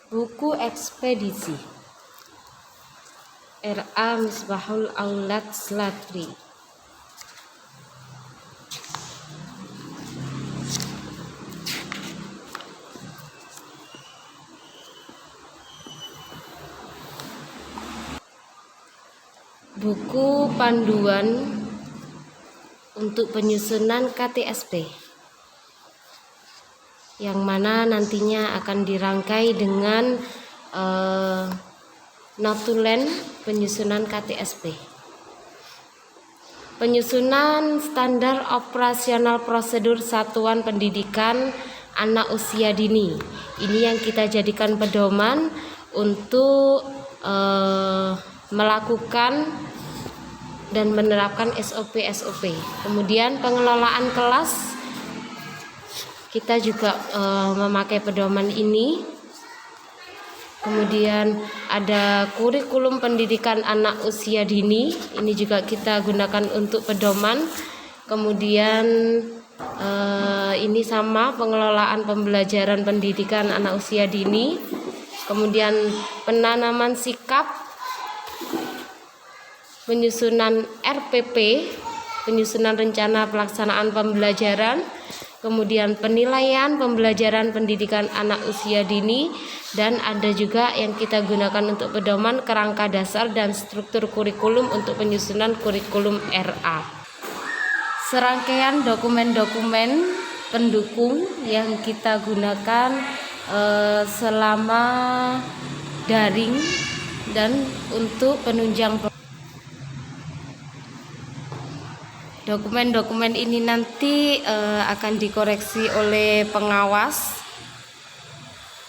Buku ekspedisi R.A. Misbahul Aulad Slatri. Buku panduan untuk penyusunan KTSP, yang mana nantinya akan dirangkai dengan notulen penyusunan KTSP. Penyusunan standar operasional prosedur satuan pendidikan anak usia dini. Ini yang kita jadikan pedoman untuk melakukan dan menerapkan SOP. Kemudian pengelolaan kelas, kita juga memakai pedoman ini. Kemudian ada kurikulum pendidikan anak usia dini, ini juga kita gunakan untuk pedoman. Kemudian ini sama pengelolaan pembelajaran pendidikan anak usia dini. Kemudian penanaman sikap, penyusunan RPP, penyusunan rencana pelaksanaan pembelajaran, kemudian penilaian pembelajaran pendidikan anak usia dini, dan ada juga yang kita gunakan untuk pedoman kerangka dasar dan struktur kurikulum untuk penyusunan kurikulum RA. Serangkaian dokumen-dokumen pendukung yang kita gunakan selama daring dan untuk penunjang. Dokumen-dokumen ini nanti akan dikoreksi oleh pengawas,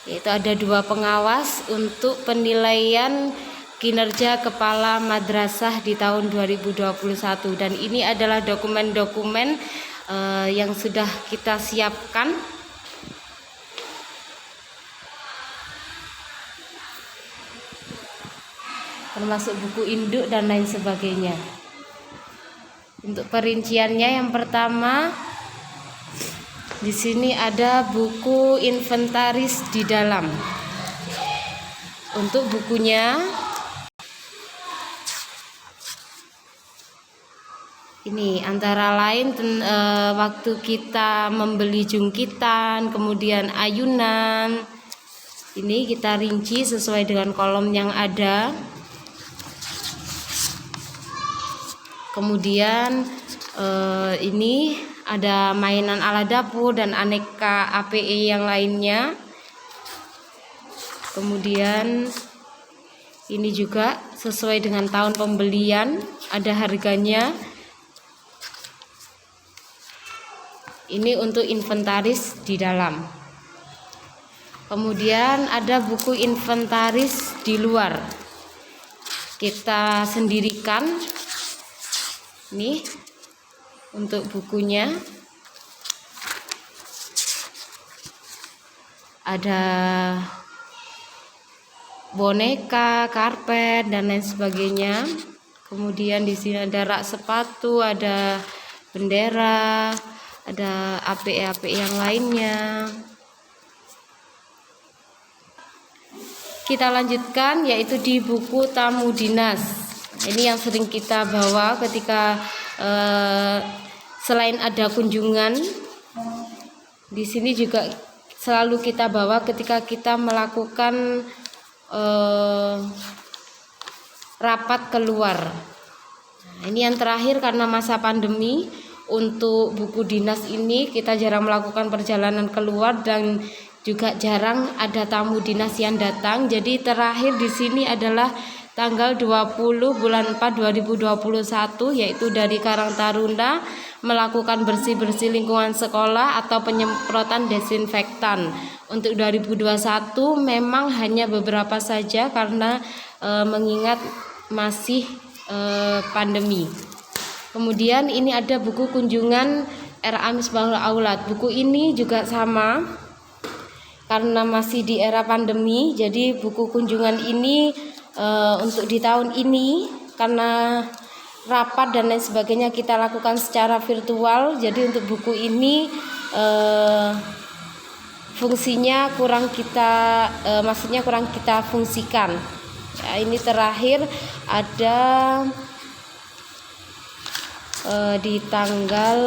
yaitu ada 2 pengawas untuk penilaian kinerja kepala madrasah di tahun 2021, dan ini adalah dokumen-dokumen yang sudah kita siapkan. Termasuk buku induk dan lain sebagainya. Untuk perinciannya, yang pertama di sini ada buku inventaris di dalam. Untuk bukunya ini antara lain waktu kita membeli jungkitan, kemudian ayunan. Ini kita rinci sesuai dengan kolom yang ada. Kemudian ini ada mainan ala dapur dan aneka APE yang lainnya. Kemudian ini juga sesuai dengan tahun pembelian, ada harganya. Ini untuk inventaris di dalam. Kemudian ada buku inventaris di luar, kita sendirikan. Ini untuk bukunya ada boneka, karpet dan lain sebagainya. Kemudian di sini ada rak sepatu, ada bendera, ada APE yang lainnya. Kita lanjutkan yaitu di buku tamu dinas. Ini yang sering kita bawa ketika selain ada kunjungan. Di sini juga selalu kita bawa ketika kita melakukan rapat keluar. Nah, ini yang terakhir karena masa pandemi. Untuk buku dinas ini kita jarang melakukan perjalanan keluar dan juga jarang ada tamu dinas yang datang. Jadi terakhir di sini adalah tanggal 20 bulan 4 2021, yaitu dari Karang Taruna melakukan bersih-bersih lingkungan sekolah atau penyemprotan desinfektan. Untuk 2021 memang hanya beberapa saja karena mengingat masih pandemi. Kemudian ini ada buku kunjungan R.A. Misbahul Aulad. Buku ini juga sama karena masih di era pandemi, jadi buku kunjungan ini untuk di tahun ini karena rapat dan lain sebagainya kita lakukan secara virtual. Jadi untuk buku ini fungsinya kurang kita maksudnya kurang kita fungsikan. Ya, ini terakhir ada di tanggal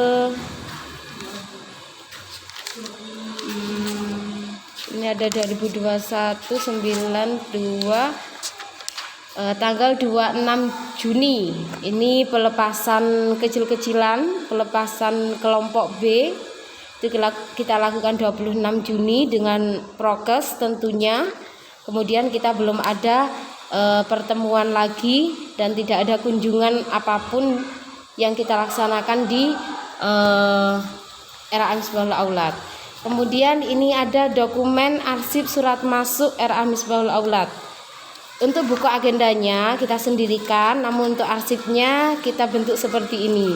ini ada 2021/92 tanggal 26 Juni. Ini pelepasan kecil-kecilan, pelepasan kelompok B. Itu kita lakukan 26 Juni dengan prokes tentunya. Kemudian kita belum ada pertemuan lagi dan tidak ada kunjungan apapun yang kita laksanakan di RA Misbahul Aulad. Kemudian ini ada dokumen arsip surat masuk RA Misbahul Aulad. Untuk buku agendanya kita sendirikan, namun untuk arsipnya kita bentuk seperti ini.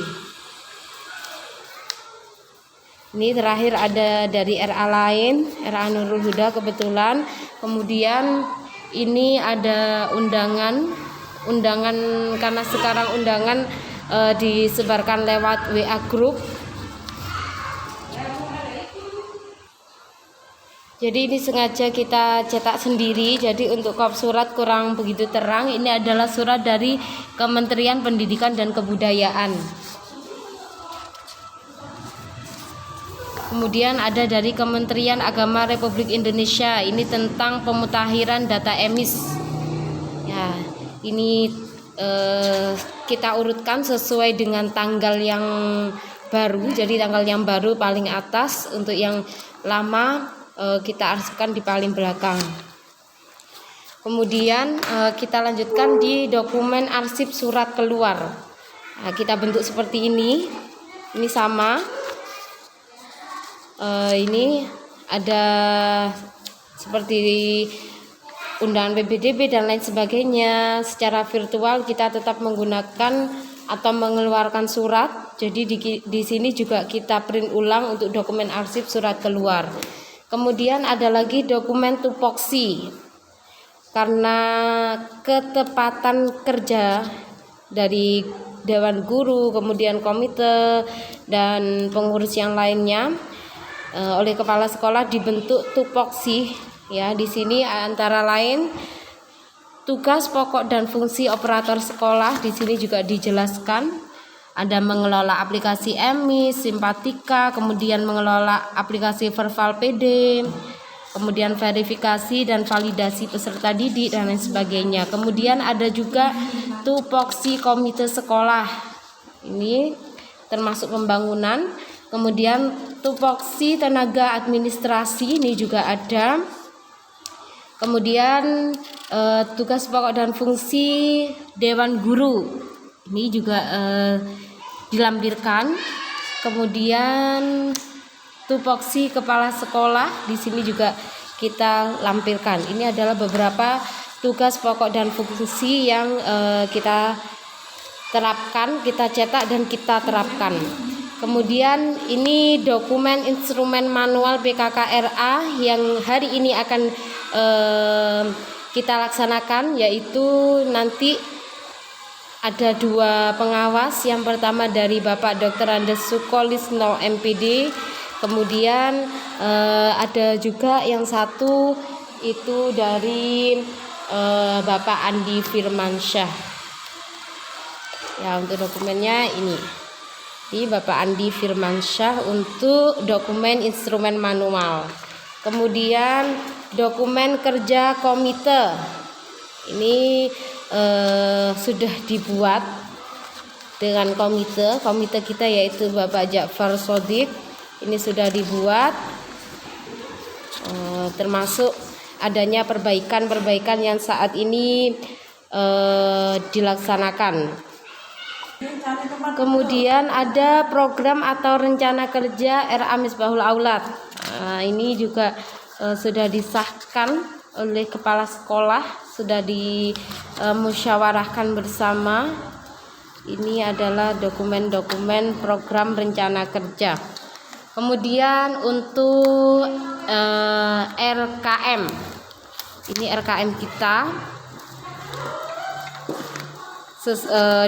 Ini terakhir ada dari RA lain, RA Nurul Huda kebetulan. Kemudian ini ada undangan karena sekarang undangan disebarkan lewat WA group. Jadi ini sengaja kita cetak sendiri. Jadi untuk kop surat kurang begitu terang. Ini adalah surat dari Kementerian Pendidikan dan Kebudayaan. Kemudian ada dari Kementerian Agama Republik Indonesia. Ini tentang pemutakhiran data emis. Ya, ini kita urutkan sesuai dengan tanggal yang baru. Jadi tanggal yang baru paling atas, untuk yang lama kita arsipkan di paling belakang. Kemudian kita lanjutkan di dokumen arsip surat keluar. Nah, kita bentuk seperti ini. Ini sama. Ini ada seperti undangan PBDB dan lain sebagainya. Secara virtual kita tetap menggunakan atau mengeluarkan surat. Jadi di sini juga kita print ulang untuk dokumen arsip surat keluar. Kemudian ada lagi dokumen tupoksi. Karena ketepatan kerja dari Dewan Guru, kemudian komite dan pengurus yang lainnya, oleh kepala sekolah dibentuk tupoksi. Ya, di sini antara lain tugas pokok dan fungsi operator sekolah di sini juga dijelaskan. Ada mengelola aplikasi EMIS, Simpatika, kemudian mengelola aplikasi Verbal PD, kemudian verifikasi dan validasi peserta didik dan lain sebagainya. Kemudian ada juga tupoksi komite sekolah. Ini termasuk pembangunan. Kemudian tupoksi tenaga administrasi ini juga ada. Kemudian tugas pokok dan fungsi Dewan Guru ini juga dilampirkan. Kemudian tupoksi kepala sekolah di sini juga kita lampirkan. Ini adalah beberapa tugas pokok dan fungsi yang kita terapkan, kita cetak dan kita terapkan. Kemudian ini dokumen instrumen manual PKKRA yang hari ini akan kita laksanakan, yaitu nanti ada 2 pengawas. Yang pertama dari Bapak Dr. Andes Sukolisno MPD. Kemudian ada juga yang satu itu dari Bapak Andi Firmansyah. Ya, untuk dokumennya ini di Bapak Andi Firmansyah untuk dokumen instrumen manual. Kemudian dokumen kerja komite ini sudah dibuat dengan komite kita, yaitu Bapak Ja'far Shodiq. Ini sudah dibuat, termasuk adanya perbaikan yang saat ini dilaksanakan. Kemudian ada program atau rencana kerja RA Misbahul Aulad. Ini juga sudah disahkan oleh kepala sekolah, sudah dimusyawarahkan bersama. Ini adalah dokumen-dokumen program rencana kerja. Kemudian untuk RKM, ini RKM kita.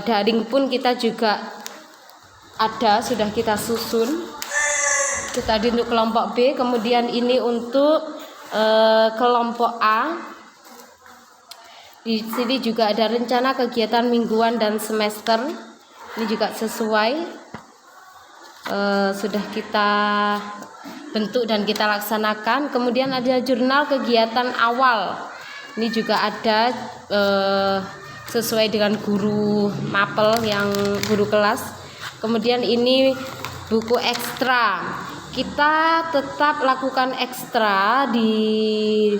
Daring pun kita juga ada, sudah kita susun. Kita di untuk kelompok B, kemudian ini untuk kelompok A. Di sini juga ada rencana kegiatan mingguan dan semester. Ini juga sesuai sudah kita bentuk dan kita laksanakan. Kemudian ada jurnal kegiatan awal. Ini juga ada sesuai dengan guru mapel yang guru kelas. Kemudian ini buku ekstra. Kita tetap lakukan ekstra di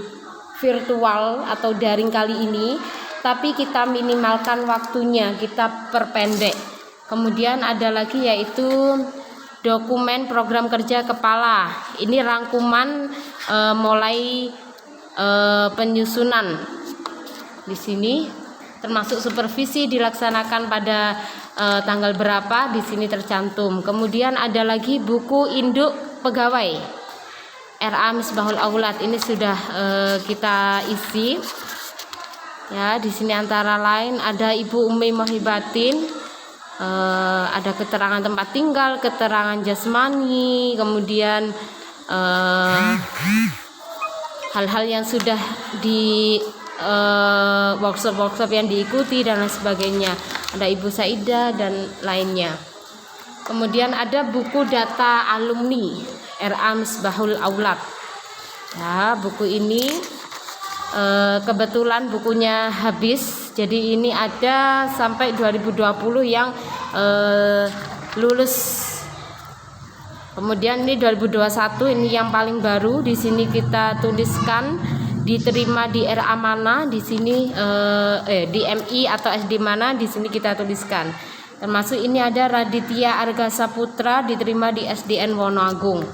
virtual atau daring kali ini, tapi kita minimalkan waktunya, kita perpendek. Kemudian ada lagi yaitu dokumen program kerja kepala. Ini rangkuman mulai penyusunan. Di sini termasuk supervisi dilaksanakan pada tanggal berapa, di sini tercantum. Kemudian ada lagi buku induk pegawai RA Misbahul Aulad, ini sudah kita isi. Ya, di sini antara lain ada Ibu Umi Mohibatin, ada keterangan tempat tinggal, keterangan jasmani, kemudian hal-hal yang sudah di workshop yang diikuti dan lain sebagainya. Ada Ibu Saidah dan lainnya. Kemudian ada buku data alumni RA Misbahul Aulad. Ya, buku ini kebetulan bukunya habis, jadi ini ada sampai 2020 yang lulus. Kemudian ini 2021, ini yang paling baru. Di sini kita tuliskan diterima di RA mana, di sini di MI atau SD mana, di sini kita tuliskan. Termasuk ini ada Raditya Arga Saputra diterima di SDN Wonoagung.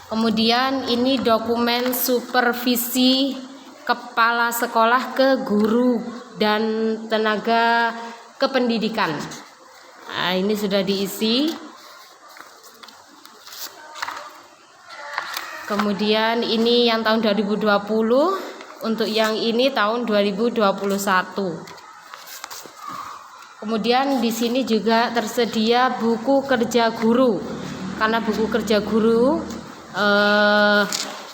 Kemudian ini dokumen supervisi kepala sekolah ke guru dan tenaga kependidikan. Nah, ini sudah diisi. Kemudian ini yang tahun 2020, untuk yang ini tahun 2021. Kemudian di sini juga tersedia buku kerja guru, karena buku kerja guru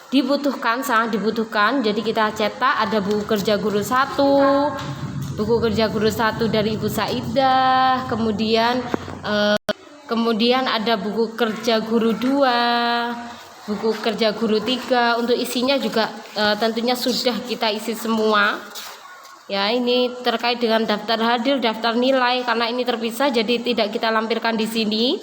dibutuhkan, sangat dibutuhkan. Jadi kita cetak, ada buku kerja guru 1, buku kerja guru 1 dari Ibu Saidah, kemudian ada buku kerja guru 2, buku kerja guru 3. Untuk isinya juga tentunya sudah kita isi semua. Ya, ini terkait dengan daftar hadir, daftar nilai, karena ini terpisah jadi tidak kita lampirkan di sini.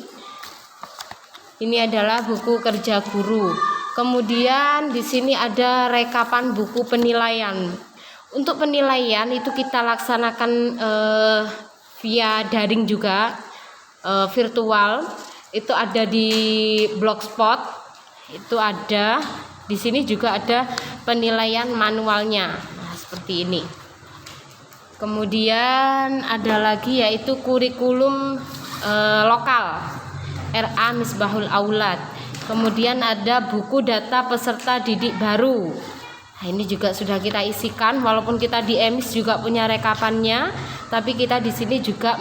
Ini adalah buku kerja guru. Kemudian di sini ada rekapan buku penilaian. Untuk penilaian itu kita laksanakan via daring juga, virtual. Itu ada di Blogspot. Itu ada. Di sini juga ada penilaian manualnya. Nah, seperti ini. Kemudian ada lagi yaitu kurikulum lokal RA Misbahul Aulad. Kemudian ada buku data peserta didik baru. Nah, ini juga sudah kita isikan, walaupun kita di EMIS juga punya rekapannya, tapi kita di sini juga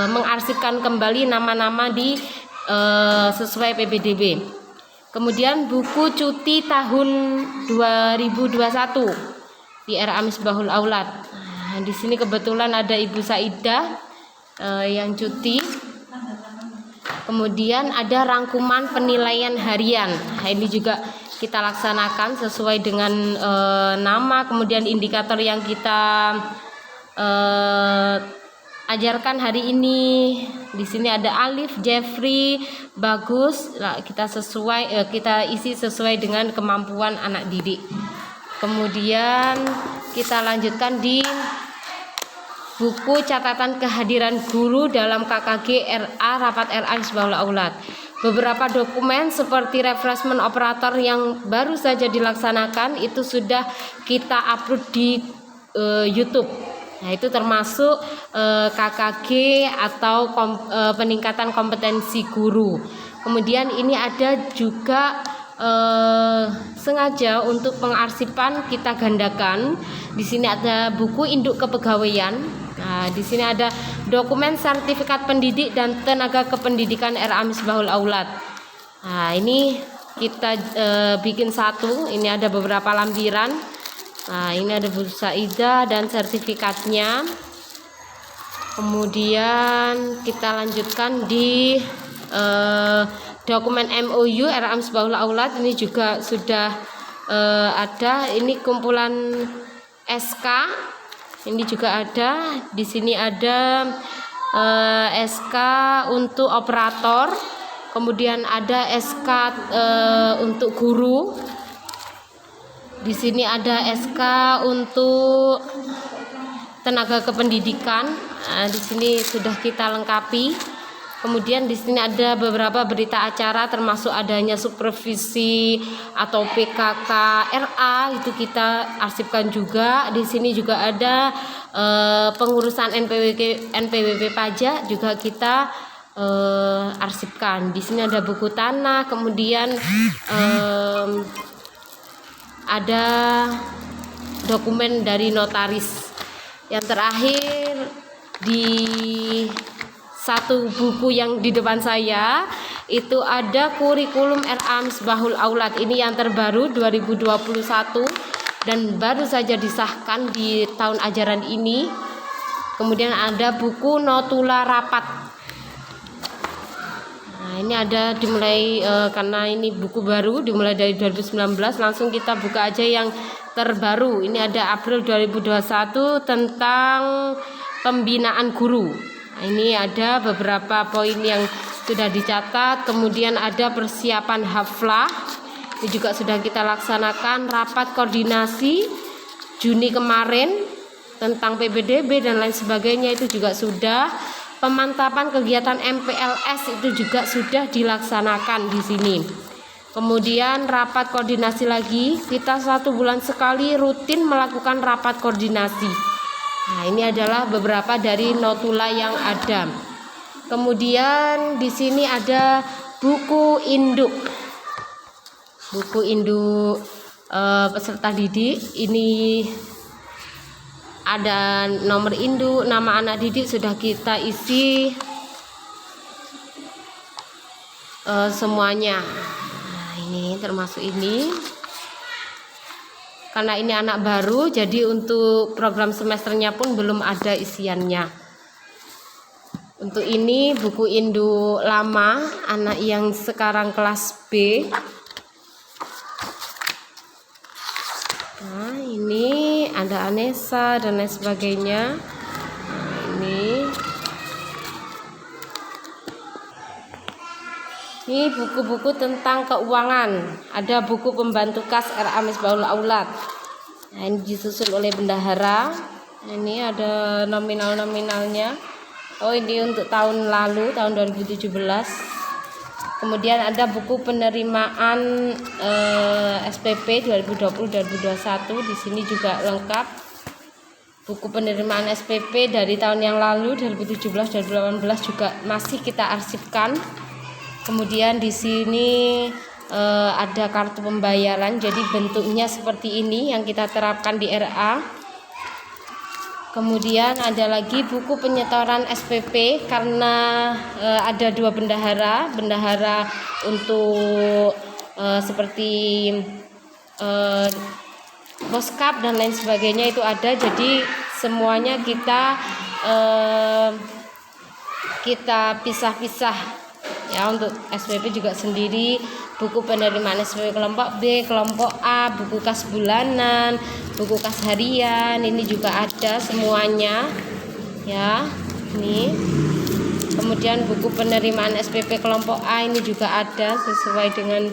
mengarsipkan kembali nama-nama di sesuai PPDB. Kemudian buku cuti tahun 2021 di RA Misbahul Aulad. Nah, di sini kebetulan ada Ibu Saidah yang cuti. Kemudian ada rangkuman penilaian harian. Nah, ini juga kita laksanakan sesuai dengan nama, kemudian indikator yang kita ajarkan hari ini. Di sini ada Alif, Jeffrey, bagus. Nah, kita isi sesuai dengan kemampuan anak didik. Kemudian kita lanjutkan di buku catatan kehadiran guru dalam KKG RA Rapat RA Misbahul Aulad. Beberapa dokumen seperti refreshment operator yang baru saja dilaksanakan itu sudah kita upload di YouTube. Nah, itu termasuk KKG atau peningkatan kompetensi guru. Kemudian ini ada juga sengaja untuk pengarsipan kita gandakan. Di sini ada buku induk kepegawaian. Nah, di sini ada dokumen sertifikat pendidik dan tenaga kependidikan RA Misbahul Aulad. Nah, ini kita bikin satu. Ini ada beberapa lampiran. Nah, ini ada Bu Saidah dan sertifikatnya. Kemudian kita lanjutkan di dokumen MOU RA Misbahul Aulad. Ini juga sudah ada. Ini kumpulan SK. Ini juga ada. Di sini ada SK untuk operator. Kemudian ada SK untuk guru. Di sini ada SK untuk tenaga kependidikan. Nah, di sini sudah kita lengkapi. Kemudian di sini ada beberapa berita acara termasuk adanya supervisi atau PKK RA, itu kita arsipkan juga. Di sini juga ada pengurusan NPWP pajak juga kita arsipkan. Di sini ada buku tanah, kemudian ada dokumen dari notaris. Yang terakhir di satu buku yang di depan saya itu ada kurikulum RA Misbahul Aulad. Ini yang terbaru 2021 dan baru saja disahkan di tahun ajaran ini. Kemudian ada buku notula rapat. Nah, ini ada dimulai karena ini buku baru dimulai dari 2019, langsung kita buka aja yang terbaru. Ini ada April 2021 tentang pembinaan guru. Nah, ini ada beberapa poin yang sudah dicatat. Kemudian ada persiapan haflah. Ini juga sudah kita laksanakan. Rapat koordinasi Juni kemarin tentang PPDB dan lain sebagainya itu juga sudah. Pemantapan kegiatan MPLS itu juga sudah dilaksanakan di sini. Kemudian rapat koordinasi lagi, kita 1 bulan sekali rutin melakukan rapat koordinasi. Nah, ini adalah beberapa dari notula yang ada. Kemudian di sini ada buku induk. Buku induk peserta didik. Ini ada nomor induk, nama anak didik sudah kita isi semuanya. Nah, ini termasuk ini. Karena ini anak baru, jadi untuk program semesternya pun belum ada isiannya. Untuk ini buku induk lama, anak yang sekarang kelas B. Nah, ini ada Anessa dan lain sebagainya. Nah, ini buku-buku tentang keuangan. Ada buku pembantu kas RA Misbahul Aulad. Nah, ini disusun oleh bendahara. Ini ada nominal-nominalnya. Oh, ini untuk tahun lalu, tahun 2017. Kemudian ada buku penerimaan SPP 2020-2021. Di sini juga lengkap. Buku penerimaan SPP dari tahun yang lalu 2017-2018 juga masih kita arsipkan. Kemudian di sini ada kartu pembayaran, jadi bentuknya seperti ini yang kita terapkan di RA. Kemudian ada lagi buku penyetoran SPP karena ada 2 bendahara untuk seperti boskap dan lain sebagainya itu ada, jadi semuanya kita pisah-pisah. Ya, untuk SPP juga sendiri, buku penerimaan SPP kelompok B, kelompok A, buku kas bulanan, buku kas harian, ini juga ada semuanya. Ya, ini. Kemudian buku penerimaan SPP kelompok A ini juga ada sesuai dengan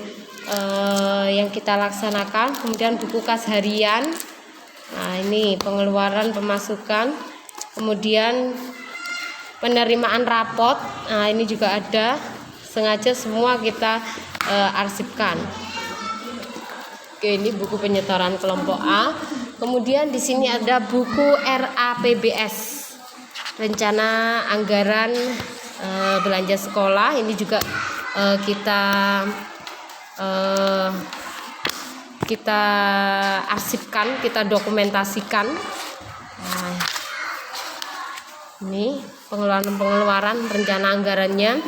yang kita laksanakan. Kemudian buku kas harian. Nah, ini pengeluaran pemasukan. Kemudian penerimaan rapot. Nah, ini juga ada. Sengaja semua kita arsipkan. Oke, ini buku penyetoran kelompok A. Kemudian di sini ada buku RAPBS, rencana anggaran belanja sekolah. Ini juga kita arsipkan, kita dokumentasikan. Nah, Ini pengeluaran rencana anggarannya.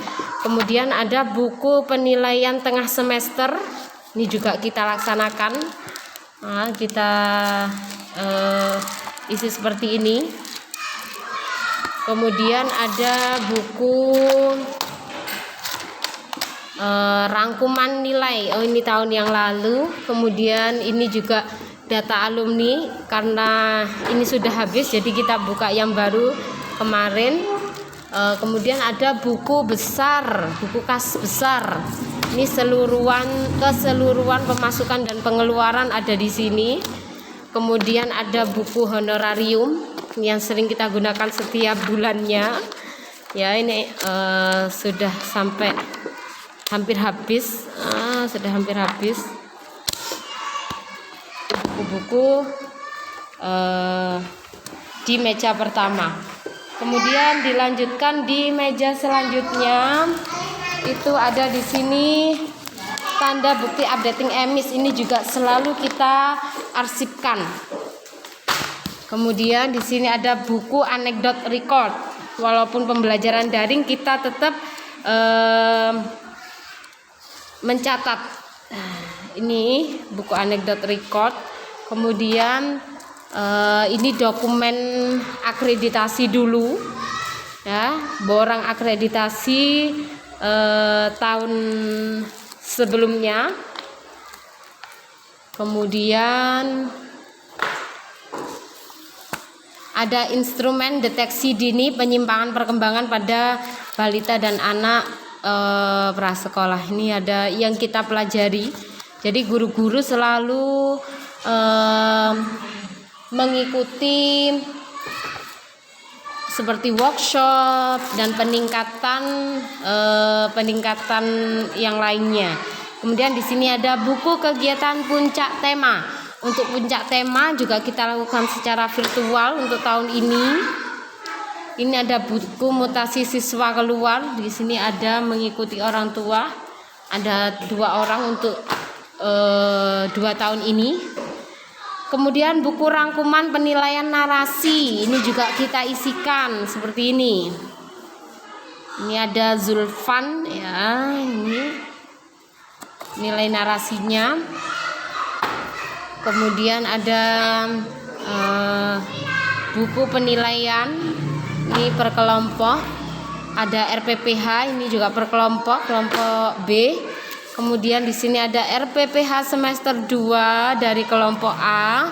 Kemudian ada buku penilaian tengah semester. Ini juga kita laksanakan. Nah, kita isi seperti ini. Kemudian ada buku rangkuman nilai. Oh, ini tahun yang lalu. Kemudian ini juga data alumni, karena ini sudah habis jadi kita buka yang baru kemarin. Kemudian ada buku besar, buku kas besar. Ini keseluruhan pemasukan dan pengeluaran ada di sini. Kemudian ada buku honorarium yang sering kita gunakan setiap bulannya. Ya, ini sudah sampai hampir habis. Sudah hampir habis. Buku-buku di meja pertama. Kemudian dilanjutkan di meja selanjutnya, itu ada di sini tanda bukti updating emis. Ini juga selalu kita arsipkan. Kemudian di sini ada buku anekdot record. Walaupun pembelajaran daring, kita tetap mencatat. Ini buku anekdot record. Kemudian ini dokumen akreditasi dulu, ya, borang akreditasi tahun sebelumnya. Kemudian ada instrumen deteksi dini penyimpangan perkembangan pada balita dan anak prasekolah. Ini ada yang kita pelajari. Jadi guru-guru selalu mengikuti seperti workshop dan peningkatan yang lainnya. Kemudian di sini ada buku kegiatan puncak tema. Untuk puncak tema juga kita lakukan secara virtual untuk tahun ini. Ini ada buku mutasi siswa keluar. Di sini ada mengikuti orang tua. Ada 2 orang untuk 2 tahun ini. Kemudian buku rangkuman penilaian narasi, ini juga kita isikan seperti ini. Ini ada Zulfan, ya, ini nilai narasinya. Kemudian ada buku penilaian, ini per kelompok. Ada RPPH, ini juga per kelompok B. Kemudian di sini ada RPPH semester 2 dari kelompok A.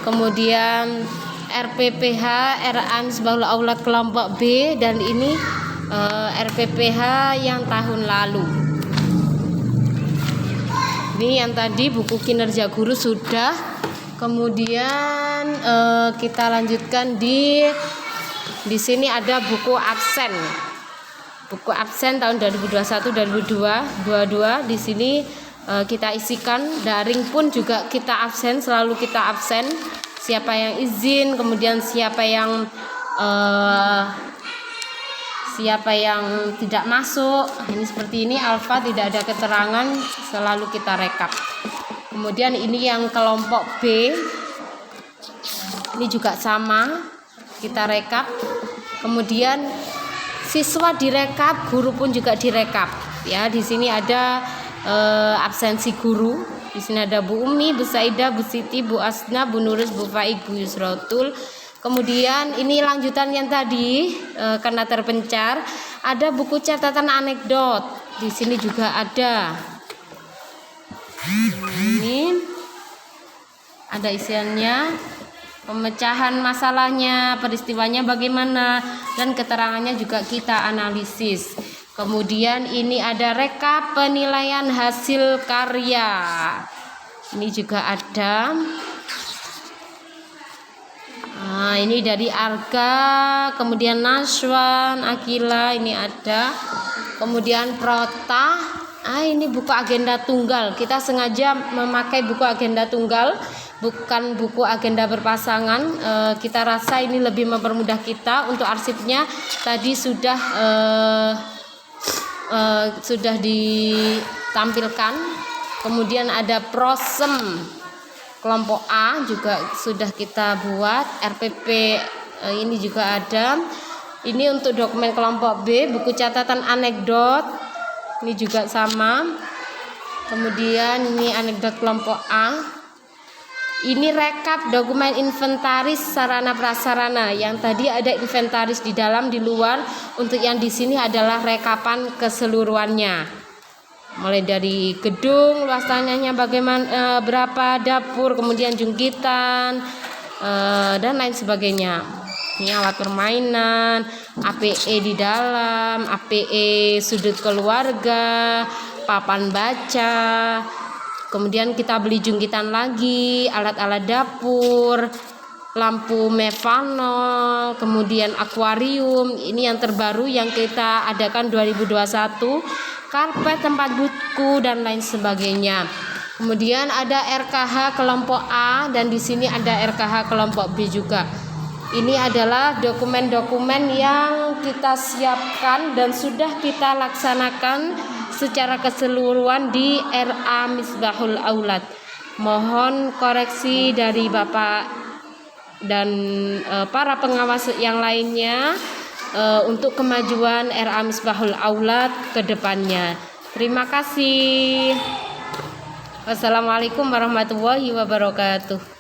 Kemudian RPPH RAN Misbahul Aulad kelompok B, dan ini RPPH yang tahun lalu. Ini yang tadi buku kinerja guru sudah. Kemudian kita lanjutkan di sini ada buku absen. Buku absen tahun 2021-2022 di sini kita isikan. Daring pun juga kita absen, selalu kita absen. Siapa yang izin, kemudian siapa yang tidak masuk. Ini seperti ini, alfa tidak ada keterangan, selalu kita rekap. Kemudian ini yang kelompok B. Ini juga sama, kita rekap. Kemudian siswa direkap, guru pun juga direkap. Ya, di sini ada absensi guru. Di sini ada Bu Umi, Bu Saidah, Bu Siti, Bu Asna, Bu Nuris, Bu Faik, Bu Yusrotul. Kemudian ini lanjutan yang tadi karena terpencar. Ada buku catatan anekdot. Di sini juga ada. Ini ada isiannya. Pemecahan masalahnya, peristiwanya bagaimana, dan keterangannya juga kita analisis. Kemudian ini ada rekap penilaian hasil karya. Ini juga ada. Nah, ini dari Arga, kemudian Naswan, Akila, ini ada. Kemudian Prota. Ini buku agenda tunggal. Kita sengaja memakai buku agenda tunggal, bukan buku agenda berpasangan. Kita rasa ini lebih mempermudah kita untuk arsipnya. Tadi sudah ditampilkan. Kemudian ada prosem kelompok A juga sudah kita buat. RPP ini juga ada. Ini untuk dokumen kelompok B, buku catatan anekdot. Ini juga sama. Kemudian ini anekdot kelompok A. Ini rekap dokumen inventaris sarana prasarana. Yang tadi ada inventaris di dalam, di luar. Untuk yang di sini adalah rekapan keseluruhannya. Mulai dari gedung, luas tanahnya bagaimana, berapa, dapur, kemudian jungkitan, dan lain sebagainya. Ini alat permainan, APE di dalam, APE sudut keluarga, papan baca. Kemudian kita beli jungkitan lagi, alat-alat dapur, lampu mevanol, kemudian akuarium. Ini yang terbaru yang kita adakan 2021, karpet, tempat buku, dan lain sebagainya. Kemudian ada RKH kelompok A dan di sini ada RKH kelompok B juga. Ini adalah dokumen-dokumen yang kita siapkan dan sudah kita laksanakan secara keseluruhan di RA Misbahul Aulad. Mohon koreksi dari Bapak dan para pengawas yang lainnya untuk kemajuan RA Misbahul Aulad ke depannya. Terima kasih. Wassalamualaikum warahmatullahi wabarakatuh.